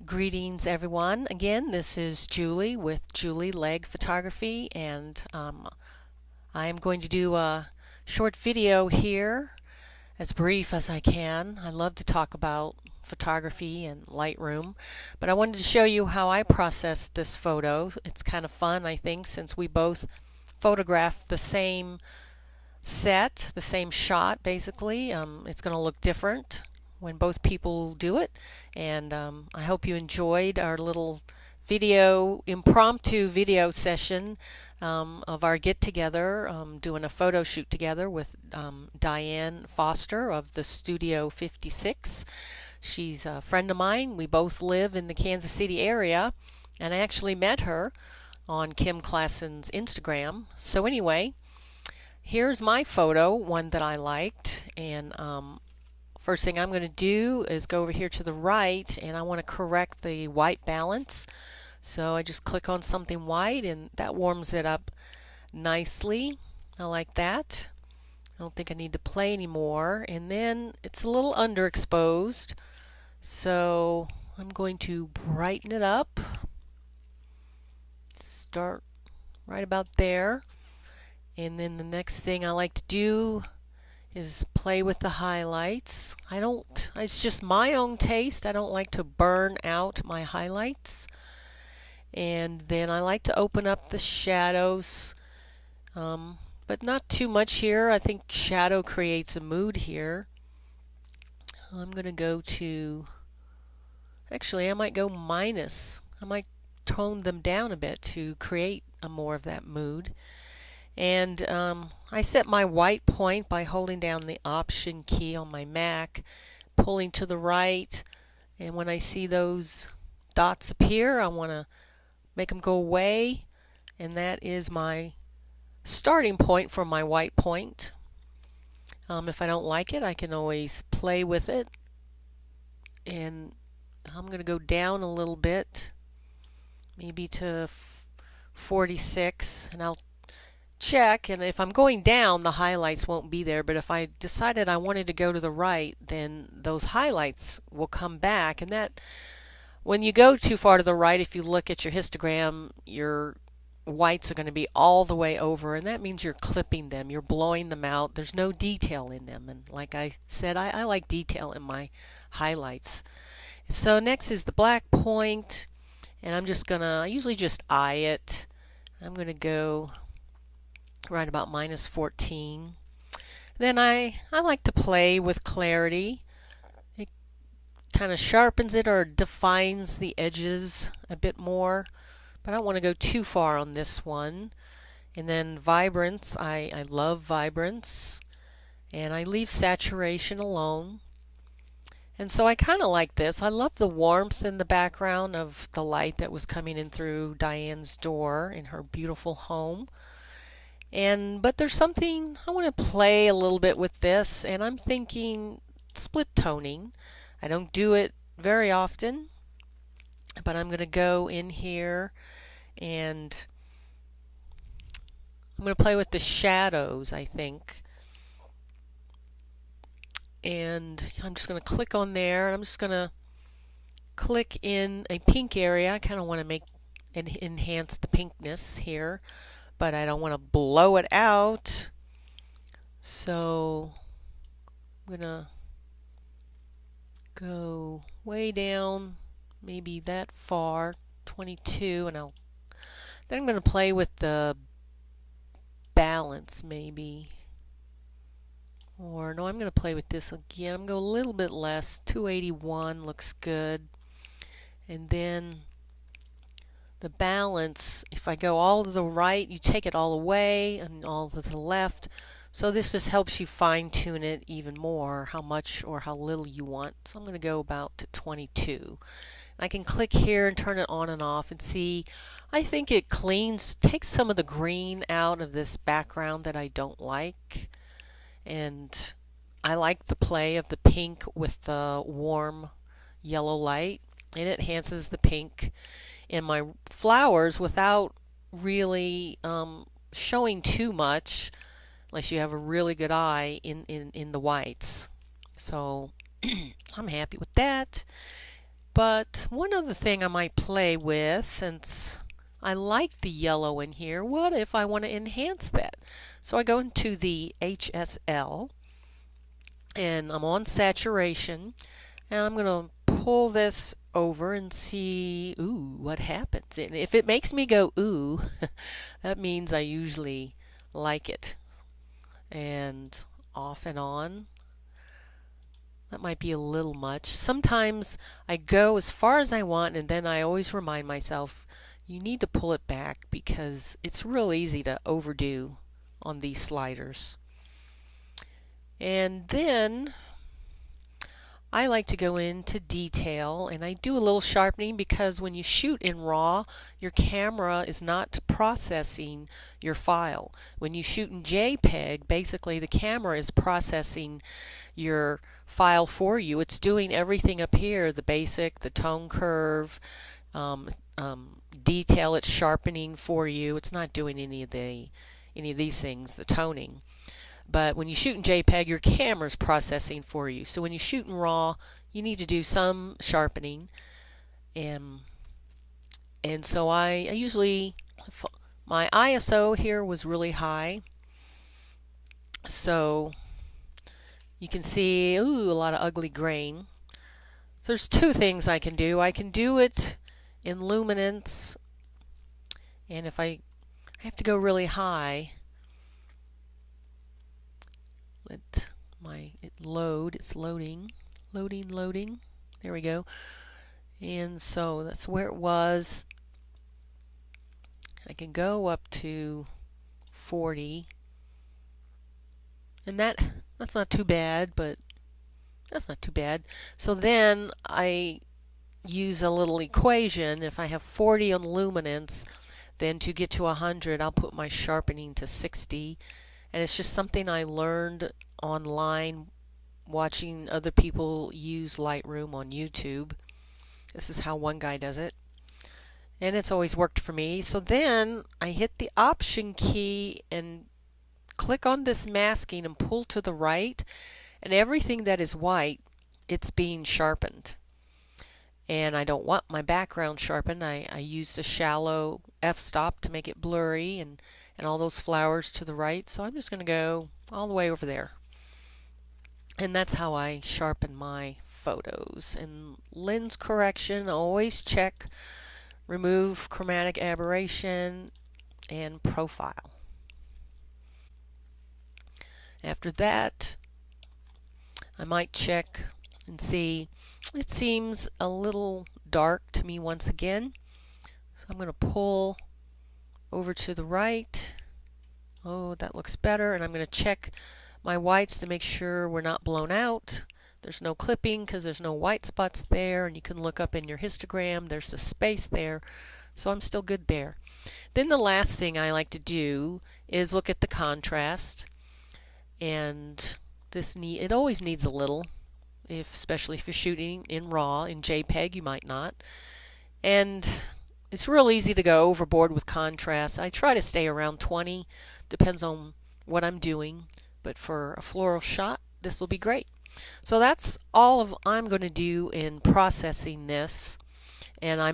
Greetings everyone. Again, this is Julie with Julie Legg Photography, and I am going to do a short video here, as brief as I can. I love to talk about photography and Lightroom, but I wanted to show you how I processed this photo. It's kind of fun, I think, since we both photographed the same set, the same shot basically. It's going to look different when both people do it, and I hope you enjoyed our little impromptu video session of our get-together, doing a photo shoot together with Diane Foster of the Studio 56. She's a friend of mine. We both live in the Kansas City area, and I actually met her on Kim Klassen's Instagram. So anyway, here's my photo, one that I liked, and first thing I'm going to do is go over here to the right, and I want to correct the white balance. So I just click on something white, and that warms it up nicely. I like that. I don't think I need to play anymore. And then it's a little underexposed, so I'm going to brighten it up. Start right about there. And then the next thing I like to do is play with the highlights. It's just my own taste. I don't like to burn out my highlights. And then I like to open up the shadows, but not too much here. I think shadow creates a mood here. I'm going to go to, actually I might go minus. I might tone them down a bit to create more of that mood. And I set my white point by holding down the Option key on my Mac, pulling to the right, and when I see those dots appear, I want to make them go away, and that is my starting point for my white point. If I don't like it, I can always play with it, and I'm going to go down a little bit, maybe to 46, and I'll check, and if I'm going down, the highlights won't be there, but if I decided I wanted to go to the right, then those highlights will come back. And that, when you go too far to the right, if you look at your histogram, your whites are going to be all the way over, and that means you're clipping them, you're blowing them out. There's no detail in them, and like I said, I like detail in my highlights. So next is the black point, and I usually just eye it. I'm going to go right about minus 14. Then I like to play with clarity. It kind of sharpens it or defines the edges a bit more, but I don't want to go too far on this one. And then vibrance, I love vibrance, and I leave saturation alone. And so I kind of like this. I love the warmth in the background of the light that was coming in through Diane's door in her beautiful home. But there's something, I want to play a little bit with this, and I'm thinking split toning. I don't do it very often, but I'm going to go in here and I'm going to play with the shadows, I think. And I'm just going to click on there, and I'm just going to click in a pink area. I kind of want to make and enhance the pinkness here, but I don't want to blow it out. So I'm gonna go way down, maybe that far, 22, and then I'm gonna play with the balance maybe. Or no, I'm gonna play with this again. I'm gonna go a little bit less, 281 looks good. And then the balance, if I go all to the right, you take it all away, and all to the left. So this just helps you fine-tune it even more, how much or how little you want. So I'm going to go about to 22. I can click here and turn it on and off and see, I think it takes some of the green out of this background that I don't like. And I like the play of the pink with the warm yellow light, and it enhances the pink in my flowers without really showing too much, unless you have a really good eye in the whites. So I'm happy with that. But one other thing I might play with, since I like the yellow in here, what if I want to enhance that? So I go into the HSL and I'm on saturation, and I'm going to pull this over and see, ooh, what happens. And if it makes me go, ooh, that means I usually like it. And off and on. That might be a little much. Sometimes I go as far as I want, and then I always remind myself, you need to pull it back because it's real easy to overdo on these sliders. And then I like to go into detail, and I do a little sharpening because when you shoot in RAW, your camera is not processing your file. When you shoot in JPEG, basically the camera is processing your file for you. It's doing everything up here, the basic, the tone curve, detail, it's sharpening for you. It's not doing any of these things, the toning. But when you shoot in JPEG, your camera's processing for you. So when you shoot in RAW, you need to do some sharpening. And so I usually, my ISO here was really high. So you can see, ooh, a lot of ugly grain. So there's two things I can do. I can do it in luminance, and if I have to go really high, let it load. It's loading. There we go. And so that's where it was. I can go up to 40, and that's not too bad, but that's not too bad. So then I use a little equation. If I have 40 on luminance, then to get to 100, I'll put my sharpening to 60. And it's just something I learned online watching other people use Lightroom on YouTube. This is how one guy does it. And it's always worked for me. So then I hit the Option key and click on this masking and pull to the right. And everything that is white, it's being sharpened. And I don't want my background sharpened. I used a shallow f-stop to make it blurry, and all those flowers to the right. So I'm just going to go all the way over there. And that's how I sharpen my photos. And lens correction, always check, remove chromatic aberration, and profile. After that, I might check and see, it seems a little dark to me once again. So I'm going to pull over to the right. Oh, that looks better. And I'm going to check my whites to make sure we're not blown out. There's no clipping because there's no white spots there. And you can look up in your histogram. There's a space there. So I'm still good there. Then the last thing I like to do is look at the contrast. And it always needs a little, especially if you're shooting in RAW. In JPEG, you might not. And it's real easy to go overboard with contrast. I try to stay around 20, depends on what I'm doing, but for a floral shot, this will be great. So that's all I'm going to do in processing this. And I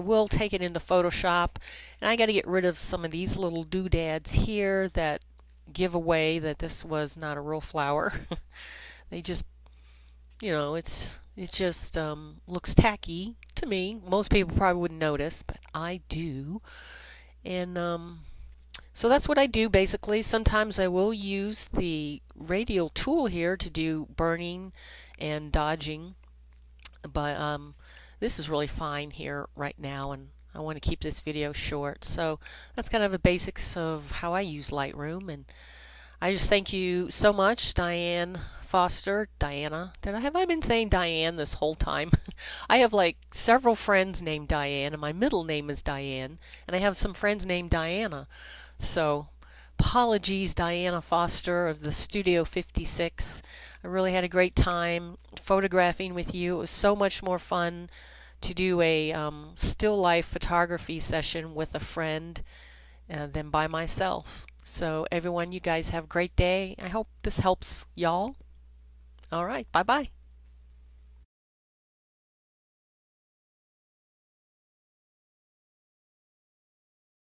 will take it into Photoshop, and I got to get rid of some of these little doodads here that give away that this was not a real flower. They just, it just looks tacky to me. Most people probably wouldn't notice, but I do. And so that's what I do basically. Sometimes I will use the radial tool here to do burning and dodging, but this is really fine here right now, and I want to keep this video short. So that's kind of the basics of how I use Lightroom, and I just thank you so much, Diana. Have I been saying Diane this whole time? I have like several friends named Diane, and my middle name is Diane, and I have some friends named Diana. So apologies, Diana Foster of the Studio 56. I really had a great time photographing with you. It was so much more fun to do a still life photography session with a friend than by myself. So everyone, you guys have a great day. I hope this helps y'all. All right, bye-bye.